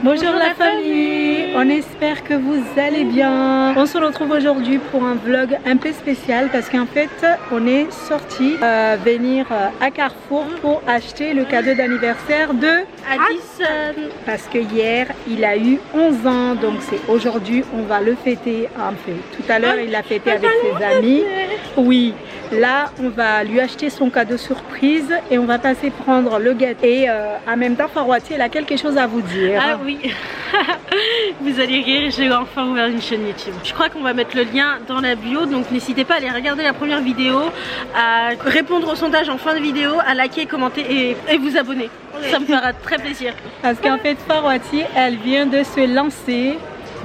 Bonjour la famille, on espère que vous allez bien. On se retrouve aujourd'hui pour un vlog un peu spécial parce qu'en fait on est sorti venir à Carrefour pour acheter le cadeau d'anniversaire de Addison. Parce que hier il a eu 11 ans, donc c'est aujourd'hui on va le fêter un peu. Tout à l'heure il l'a fêté avec ses amis. Oui, là on va lui acheter son cadeau surprise et on va passer prendre le gâteau. Et en même temps Farouati elle a quelque chose à vous dire. Ah oui, vous allez rire, j'ai enfin ouvert une chaîne YouTube. Je crois qu'on va mettre le lien dans la bio, donc n'hésitez pas à aller regarder la première vidéo, à répondre au sondage en fin de vidéo, à liker, commenter et vous abonner. Ça me fera très plaisir. Parce qu'en fait Farouati elle vient de se lancer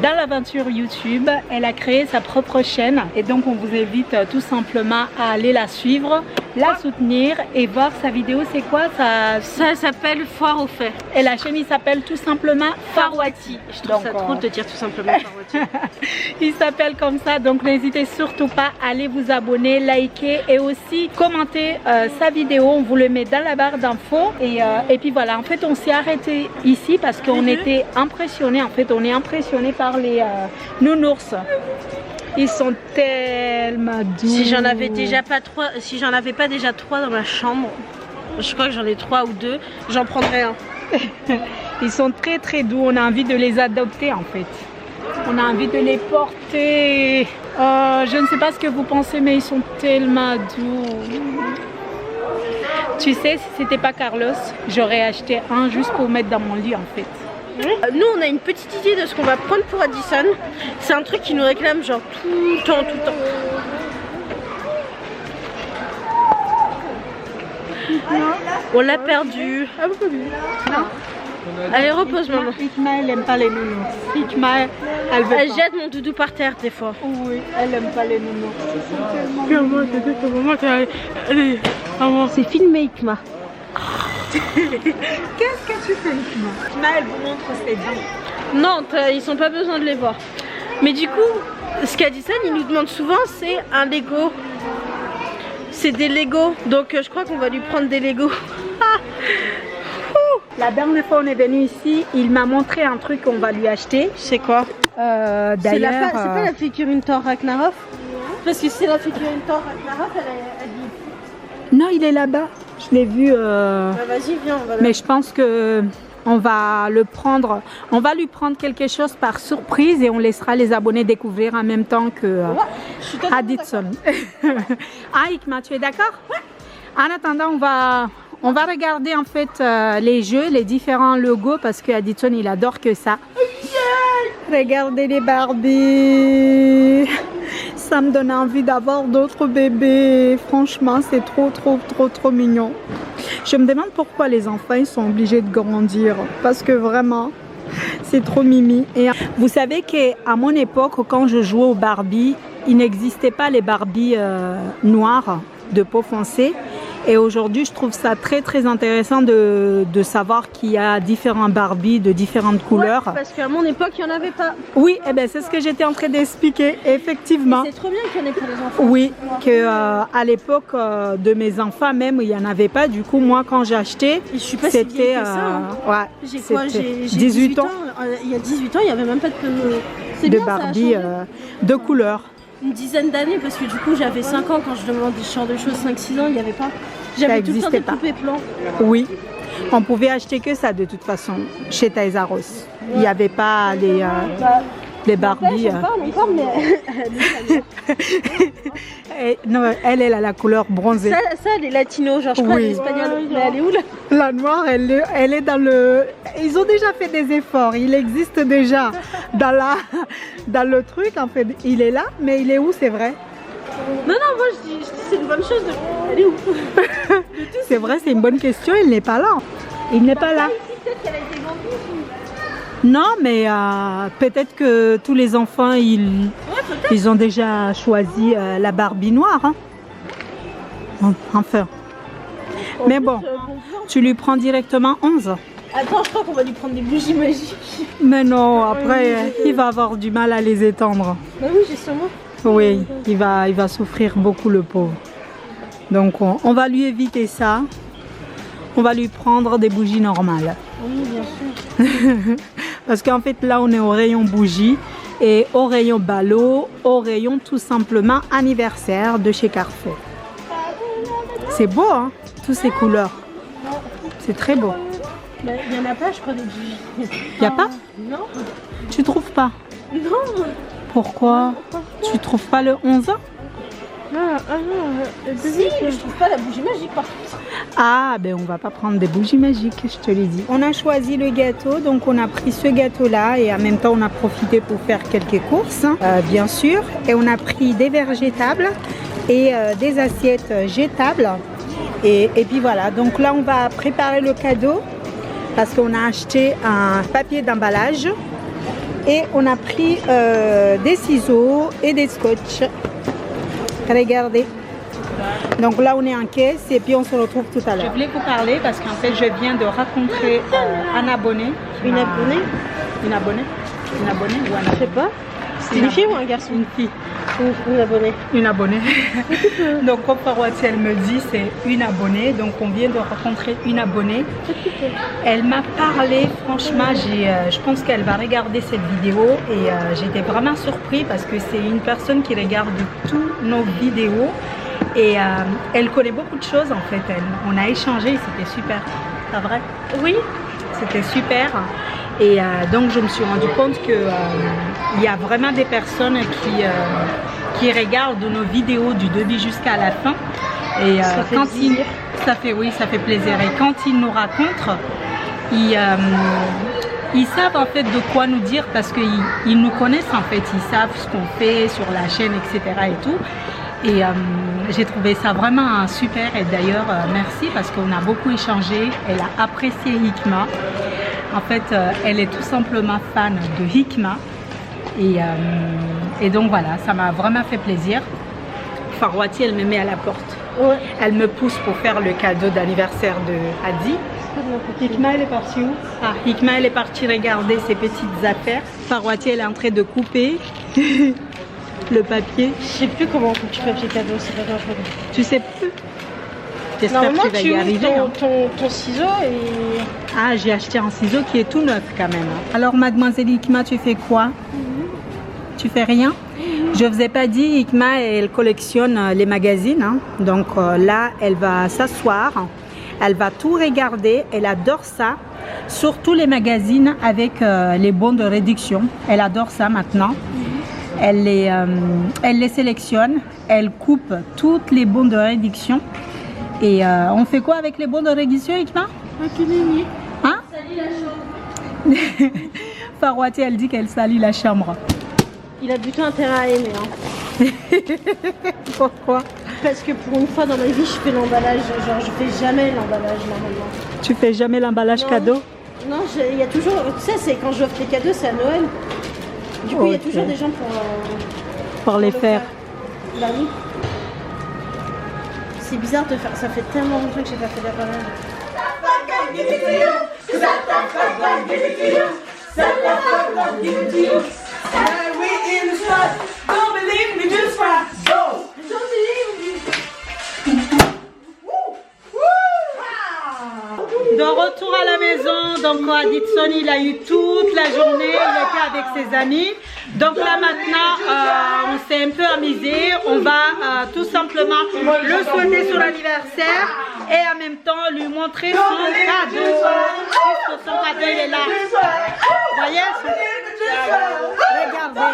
dans l'aventure YouTube. Elle a créé sa propre chaîne et donc on vous invite tout simplement à aller la suivre, la soutenir et voir sa vidéo. C'est quoi ça s'appelle Foire aux faits. Et la chaîne il s'appelle tout simplement Farouati. Je trouve ça trop de dire tout simplement Farouati. Il s'appelle comme ça, donc n'hésitez surtout pas à aller vous abonner, liker et aussi commenter sa vidéo. On vous le met dans la barre d'infos et puis voilà, en fait on s'est arrêté ici parce qu'on était impressionnés. En fait on est impressionnés par les nounours. Ils sont tellement doux. Si j'en avais déjà pas trois, si j'en avais pas déjà 3 dans ma chambre, je crois que j'en ai 3 ou 2, j'en prendrais un. Ils sont très très doux, on a envie de les adopter en fait. On a envie de les porter. Je ne sais pas ce que vous pensez, mais ils sont tellement doux. Tu sais, si c'était pas Carlos, j'aurais acheté un juste pour mettre dans mon lit en fait. Nous on a une petite idée de ce qu'on va prendre pour Addison. C'est un truc qui nous réclame genre tout le temps. On l'a perdu. Non. Allez, repose maman. Ikma elle aime pas les nounous. Ikma elle veut Elle pas. jette mon doudou par terre des fois. Oui, elle aime pas les nounous. C'est filmé Ikma. Qu'est-ce que tu fais Ikma? Ikma elle vous montre ses dents. Non, ils ont pas besoin de les voir. Mais du coup, ce qu'Addison il nous demande souvent c'est un Lego. C'est des Lego. Donc je crois qu'on va lui prendre des Lego. La dernière fois on est venu ici, il m'a montré un truc qu'on va lui acheter. C'est quoi? D'ailleurs, c'est pas la figurine Thor Ragnarok? Parce que c'est la figurine Thor Ragnarok, elle dit. Non, il est là-bas. Je l'ai vu. Bah, vas-y, viens, on va Mais je pense que on va le prendre. On va lui prendre quelque chose par surprise et on laissera les abonnés découvrir en même temps que Addison. Ah, Ikma, tu es d'accord? Ouais. En attendant, on va regarder en fait les jeux, les différents logos parce que Addison il adore que ça. Regardez les Barbie. Ça me donne envie d'avoir d'autres bébés. Franchement, c'est trop mignon. Je me demande pourquoi les enfants ils sont obligés de grandir. Parce que vraiment, c'est trop mimi. Et vous savez qu'à mon époque, quand je jouais aux Barbie, il n'existait pas les Barbie noires de peau foncée. Et aujourd'hui, je trouve ça très intéressant de savoir qu'il y a différents Barbie de différentes couleurs. Ouais, parce qu'à mon époque, il n'y en avait pas. Oui, eh ben, c'est ce que j'étais en train d'expliquer, effectivement. C'est trop bien qu'il y en ait pour les enfants. Oui, à l'époque de mes enfants même, il n'y en avait pas. Du coup, moi, quand j'ai acheté, c'était... ouais, j'ai quoi? J'ai 18 ans. Il y a 18 ans, il n'y avait même pas de bien, Barbie de couleurs. Une dizaine d'années parce que du coup j'avais 5 ans quand je demandais ce genre de choses, 5-6 ans il n'y avait pas. J'avais tout le temps des poupées blancs. Oui, on pouvait acheter que ça de toute façon chez Toys R Us. Il n'y avait pas les Barbie. On parle, mais... non, elle a la couleur bronzée. Ça elle est latino, genre je crois elle est espagnole. Mais elle est où là? La noire, elle est dans le... Ils ont déjà fait des efforts, il existe déjà dans le truc en fait. Il est là, mais il est où, c'est vrai? Non, moi je dis c'est une bonne chose. Elle est où? C'est vrai, c'est une bonne question, il n'est pas là. Il n'est pas là. Peut-être qu'elle a été vendue. Non, mais peut-être que tous les enfants, ils ont déjà choisi la Barbie noire. Hein. Enfin. Mais bon, tu lui prends directement 11. Attends, je crois qu'on va lui prendre des bougies magiques. Mais non, après, il va avoir du mal à les étendre. Bah oui, j'ai sûrement. Oui, il va souffrir beaucoup, le pauvre. Donc, on va lui éviter ça. On va lui prendre des bougies normales. Oui, bien sûr. Parce qu'en fait, là, on est au rayon bougie et au rayon ballot, au rayon tout simplement anniversaire de chez Carrefour. C'est beau, hein, toutes ces couleurs. C'est très beau. Il n'y en a pas, je crois, des bougies. Il n'y a pas? Non. Tu trouves pas? Non. Pourquoi? Tu trouves pas le 11 ans? Non, si, je trouve pas la bougie magique par contre. Ah, ben on va pas prendre des bougies magiques, je te l'ai dit. On a choisi le gâteau, donc on a pris ce gâteau-là et en même temps on a profité pour faire quelques courses, bien sûr. Et on a pris des verres jetables et des assiettes jetables. Et puis voilà, donc là on va préparer le cadeau parce qu'on a acheté un papier d'emballage et on a pris des ciseaux et des scotch. Regardez. Donc là on est en caisse et puis on se retrouve tout à l'heure. Je voulais vous parler parce qu'en fait je viens de rencontrer un abonné. Une abonnée? Une abonnée? Une abonnée ou un abonné? Je sais pas. C'est une fille ou un garçon? Une fille. Une abonnée. Une abonnée. Donc comme Farouati elle me dit c'est une abonnée. Donc on vient de rencontrer une abonnée. Elle m'a parlé, franchement je pense qu'elle va regarder cette vidéo et j'étais vraiment surprise parce que c'est une personne qui regarde tous nos vidéos et elle connaît beaucoup de choses en fait. On a échangé, c'était super. C'est vrai? Oui. C'était super. Et donc je me suis rendu compte que il y a vraiment des personnes qui regardent nos vidéos du début jusqu'à la fin. Et quand ça fait plaisir. Et quand ils nous racontent, ils savent en fait de quoi nous dire parce qu'ils nous connaissent en fait. Ils savent ce qu'on fait sur la chaîne, etc. et tout. Et j'ai trouvé ça vraiment super. Et d'ailleurs, merci parce qu'on a beaucoup échangé. Elle a apprécié Hikma. En fait, elle est tout simplement fan de Hikma. Et donc voilà, ça m'a vraiment fait plaisir. Farouati, elle me met à la porte. Ouais. Elle me pousse pour faire le cadeau d'anniversaire de Hadi. Hikma, elle est partie où? Ah, Hikma, elle est partie regarder ses petites affaires. Farouati, elle est en train de couper le papier. Je sais plus comment on coupe du papier cadeau, c'est pas grave. Tu sais plus? J'espère que tu vas y arriver. Ton ciseau et... Ah, j'ai acheté un ciseau qui est tout neuf quand même. Alors, mademoiselle Hikma, tu fais quoi? Tu fais rien? Je vous ai pas dit, Hikma, elle collectionne les magazines. Hein. Donc là, elle va s'asseoir. Elle va tout regarder. Elle adore ça. Surtout les magazines avec les bons de réduction. Elle adore ça maintenant. Elle les sélectionne. Elle coupe toutes les bons de réduction. Et on fait quoi avec les bons de réduction, Hikma? Hein? Salit la chambre. Farouati, elle dit qu'elle salit la chambre. Il a plutôt intérêt à aimer. Hein. Pourquoi? Parce que pour une fois dans ma vie, je fais l'emballage. Genre, je fais jamais l'emballage normalement. Tu fais jamais l'emballage cadeau? Non, il y a toujours... Tu sais, c'est quand j'offre les cadeaux, c'est à Noël. Du coup, il y a toujours des gens pour les faire. Bah oui. C'est bizarre de faire, ça fait tellement longtemps que j'ai pas fait d'emballage. De retour à la maison, donc Aditson il a eu toute la journée, il était avec ses amis. Donc là maintenant, on s'est un peu amusé, on va tout simplement le souhaiter sur l'anniversaire et en même temps lui montrer son cadeau. Puisque son cadeau il est là. Vous voyez? Regardez.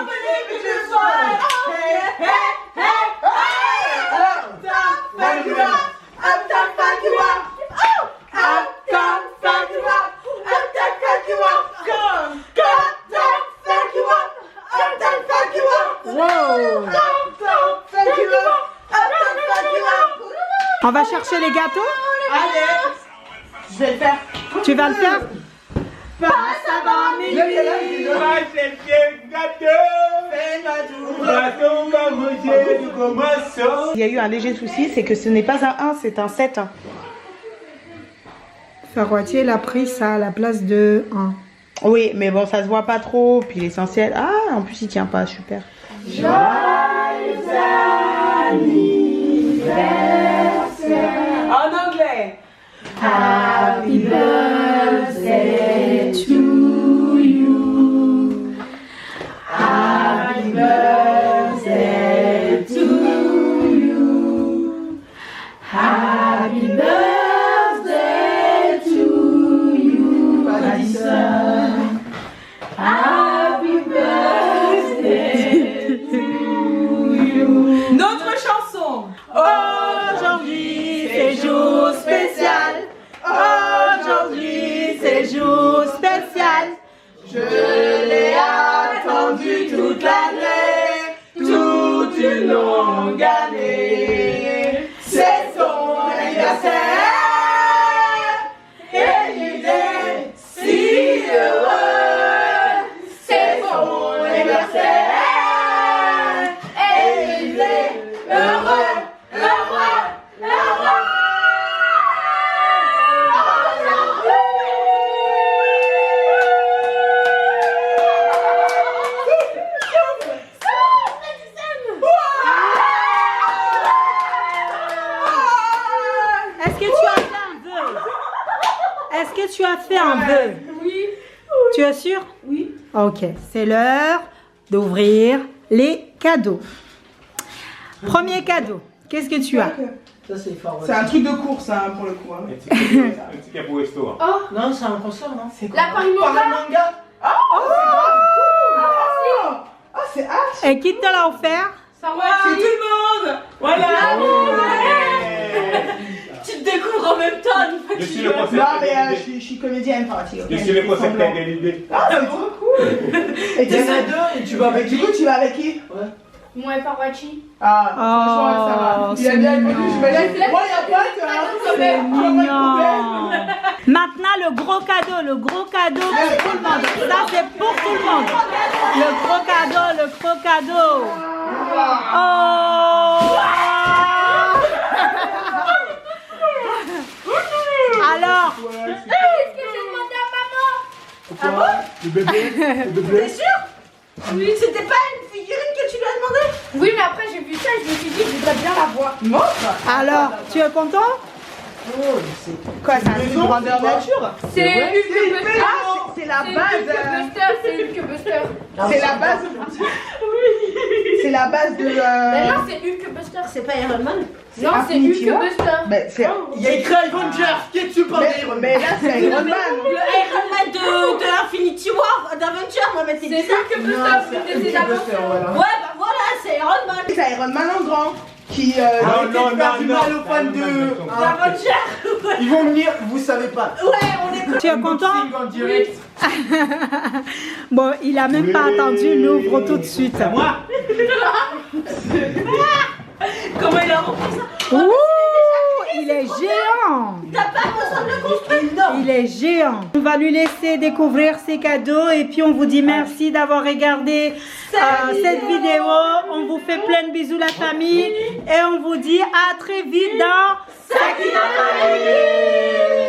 On va chercher les gâteaux? Allez, je vais le faire. Tu vas le faire? Passe avant minuit. Va chercher le gâteau. Gâteau comme j'ai du commençant. Il y a eu un léger souci, c'est que ce n'est pas un 1, c'est un 7. Farouati, elle a pris ça à la place de 1. Oui, mais bon, ça se voit pas trop. Puis l'essentiel... Ah, en plus, il tient pas, super. Joyeux anniversaire. En anglais. Happy birthday to you. longue année. C'est son anniversaire et il est si heureux. C'est son anniversaire et il est heureux, heureux, heureux. Est-ce que tu as fait un vœu? Oui. Tu es sûr? Oui. Ok, c'est l'heure d'ouvrir les cadeaux. Premier cadeau, qu'est-ce que tu as? C'est un truc de course hein, pour le coup. Hein. Un ticket pour resto. Hein. Oh, Non, c'est un concert, non? C'est quoi? la Paris-Manga. Oh, c'est H. Et qui te l'a offert? Ça va. C'est tout le monde. Voilà. Tu te découvres en même temps. Je suis le Non concept. mais je suis comédienne partie. Je suis le concept de l'idée. Ah, c'est trop cool. Et Il y en a deux et tu vas avec du coup, tu vas avec qui? Moi et Farwachi. Ah, franchement, ça va. Il a c'est bien mignon. répondu. Je me lève. Moi, il y a pas de C'est mignon. Maintenant, le gros cadeau pour tout le monde. Ça, c'est pour tout le monde. Le gros cadeau. Oh! Alors, Qu'est-ce que j'ai demandé à maman? Ah bon? Le bébé? T'es sûr? Oui. C'était pas une figurine que tu lui as demandé? Oui, mais après j'ai vu ça et je me suis dit que je voudrais bien la voir. alors, tu es content? Quoi, c'est un truc grandeur nature? C'est Hulk Buster. C'est la C'est base. Hulk Buster. C'est Hulk Buster. C'est la base. C'est la base de. Mais non, c'est Hulk Buster. C'est pas Iron Man. Non, c'est Infinity Hulk War. Buster. Ben, c'est. Il y a écrit Avengers. Qu'est-ce que tu parles d'Iron Man? Mais là, c'est Iron Man. Le Iron Man de Infinity War, d'Aventure, moi, mais c'est Hulk Buster. C'est des aventures. voilà. Ouais, bah voilà, c'est Iron Man. C'est Iron Man en grand. Qui. Non, faire du mal aux fans de- D'Aventure. Ils vont venir, vous savez pas. Ouais, on est Tu es content? Unboxing en direct. Bon, il a même pas attendu, il l'ouvre tout de suite. Moi. Comment il a rempli ça? Ouh, il est géant. T'as pas besoin de le construire. Il est géant. On va lui laisser découvrir ses cadeaux et puis on vous dit merci d'avoir regardé cette vidéo. On vous fait plein de bisous la famille et on vous dit à très vite dans Sakina Family.